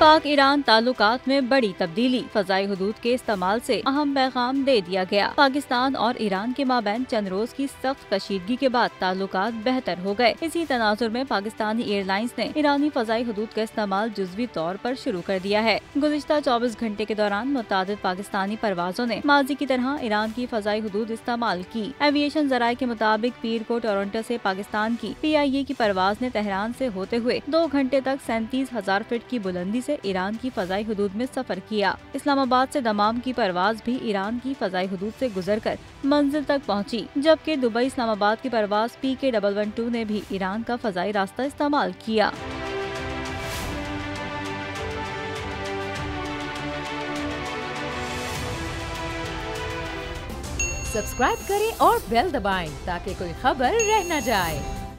पाक ईरान ताल्लुकात में बड़ी तब्दीली, फजाई हुदूद के इस्तेमाल से अहम पैगाम दे दिया गया। पाकिस्तान और ईरान के माबैन चंद रोज की सख्त कशीदगी के बाद ताल्लुकात बेहतर हो गए। इसी तनाजुर में पाकिस्तानी एयरलाइंस ने ईरानी फजाई हुदूद का इस्तेमाल जुज़वी तौर पर शुरू कर दिया है। गुज़िश्ता 24 घंटे के दौरान मुतादिद पाकिस्तानी परवाजों ने माजी की तरह ईरान की फजाई हुदूद इस्तेमाल की। एविएशन जराये के मुताबिक पीर को टोरंटो से पाकिस्तान की PIA की परवाज ने तेहरान से होते हुए 2 घंटे तक 37,000 फीट की बुलंदी से ईरान की फजाई हुदूद में सफर किया। इस्लामाबाद से दमाम की परवाज भी ईरान की फजाई हुदूद से गुजरकर मंजिल तक पहुंची, जबकि दुबई इस्लामाबाद की परवाज PK112 ने भी ईरान का फजाई रास्ता इस्तेमाल किया। सब्सक्राइब करें और बेल दबाएं ताकि कोई खबर रह न जाए।